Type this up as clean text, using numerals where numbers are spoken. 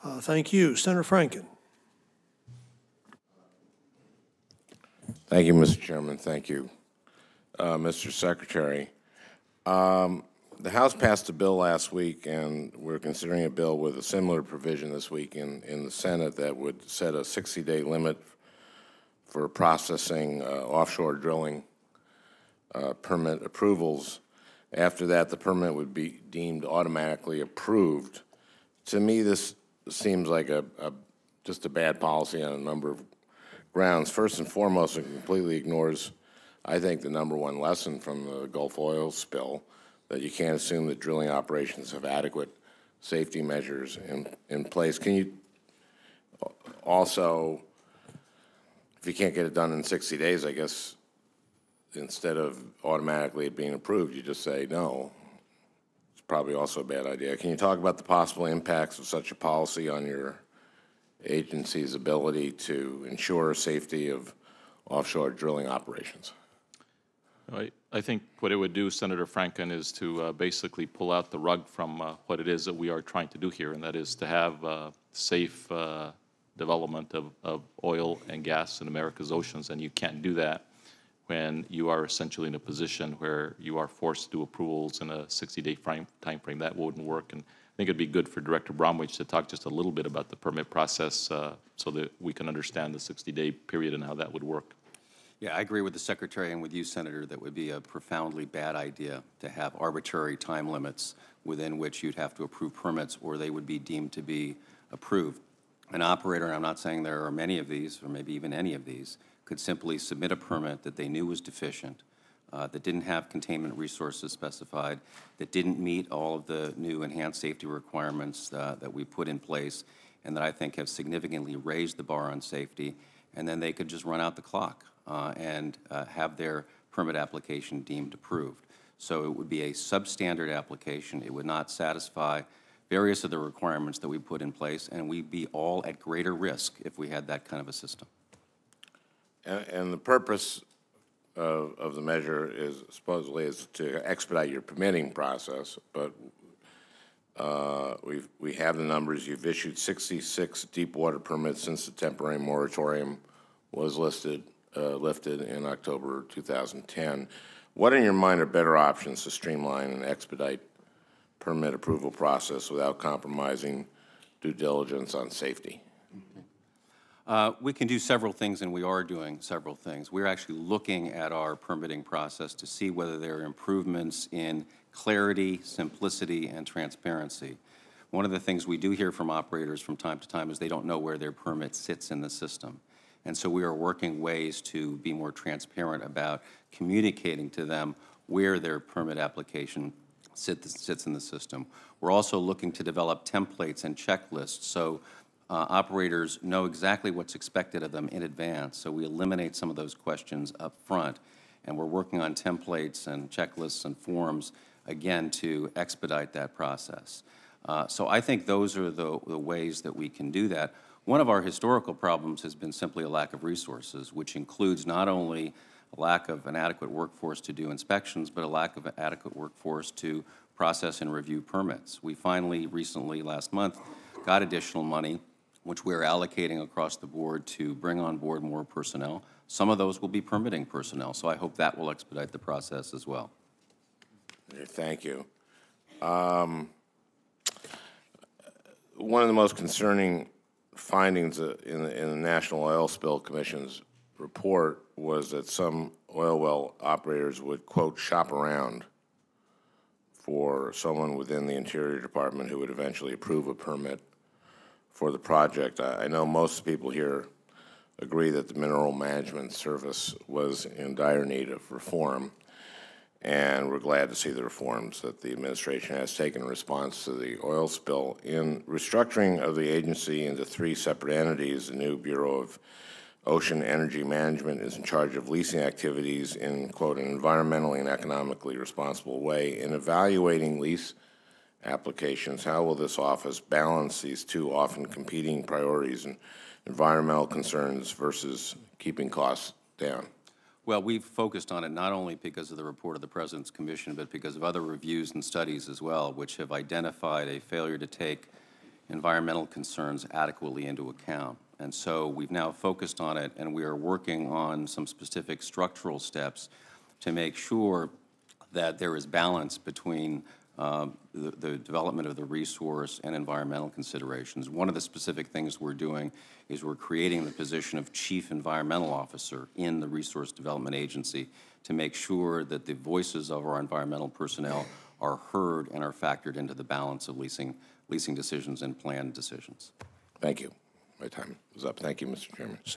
Thank you. Senator Franken. Thank you, Mr. Chairman. Thank you, Mr. Secretary. The House passed a bill last week, and we're considering a bill with a similar provision this week in the Senate that would set a 60-day limit for processing offshore drilling permit approvals. After that, the permit would be deemed automatically approved. To me, this seems like just a bad policy on a number of grounds. First and foremost, it completely ignores, I think, the #1 lesson from the Gulf oil spill, that you can't assume that drilling operations have adequate safety measures in place. Can you also, if you can't get it done in 60 days, I guess, instead of automatically it being approved, you just say no. It's probably also a bad idea. Can you talk about the possible impacts of such a policy on your agency's ability to ensure safety of offshore drilling operations? I think what it would do, Senator Franken, is to basically pull out the rug from what it is that we are trying to do here, and that is to have safe development of oil and gas in America's oceans. And you can't do that when you are essentially in a position where you are forced to do approvals in a 60-day time frame. That wouldn't work. And I think it'd be good for Director Bromwich to talk just a little bit about the permit process so that we can understand the 60-day period and how that would work. Yeah, I agree with the Secretary and with you, Senator, that would be a profoundly bad idea to have arbitrary time limits within which you'd have to approve permits, or they would be deemed to be approved. An operator, and I'm not saying there are many of these, or maybe even any of these, could simply submit a permit that they knew was deficient, that didn't have containment resources specified, that didn't meet all of the new enhanced safety requirements that we put in place, and that I think have significantly raised the bar on safety, and then they could just run out the clock and have their permit application deemed approved. So it would be a substandard application. It would not satisfy various of the requirements that we put in place, and we'd be all at greater risk if we had that kind of a system. And the purpose of the measure is supposedly to expedite your permitting process, but we have the numbers. You've issued 66 deep water permits since the temporary moratorium was lifted in October 2010. What in your mind are better options to streamline and expedite permit approval process without compromising due diligence on safety? We can do several things, and we are doing several things. We're actually looking at our permitting process to see whether there are improvements in clarity, simplicity, and transparency. One of the things we do hear from operators from time to time is they don't know where their permit sits in the system. And so we are working ways to be more transparent about communicating to them where their permit application sits in the system. We're also looking to develop templates and checklists so operators know exactly what's expected of them in advance, so we eliminate some of those questions up front. And we're working on templates and checklists and forms, again, to expedite that process. So I think those are the ways that we can do that. One of our historical problems has been simply a lack of resources, which includes not only a lack of an adequate workforce to do inspections, but a lack of an adequate workforce to process and review permits. We finally, recently, last month, got additional money, which we're allocating across the board to bring on board more personnel. Some of those will be permitting personnel, so I hope that will expedite the process as well. Thank you. One of the most concerning findings in the National Oil Spill Commission's report was that some oil well operators would, quote, shop around for someone within the Interior Department who would eventually approve a permit for the project. I know most people here agree that the Mineral Management Service was in dire need of reform, and we're glad to see the reforms that the administration has taken in response to the oil spill. In restructuring of the agency into 3 separate entities, the new Bureau of Ocean Energy Management is in charge of leasing activities in, quote, an environmentally and economically responsible way. In evaluating lease applications, how will this office balance these 2 often competing priorities and environmental concerns versus keeping costs down? Well, we've focused on it not only because of the report of the President's Commission, but because of other reviews and studies as well, which have identified a failure to take environmental concerns adequately into account. And so we've now focused on it, and we are working on some specific structural steps to make sure that there is balance between the development of the resource and environmental considerations. One of the specific things we're doing is we're creating the position of Chief Environmental Officer in the Resource Development Agency to make sure that the voices of our environmental personnel are heard and are factored into the balance of leasing decisions and plan decisions. Thank you. My time is up. Thank you, Mr. Chairman.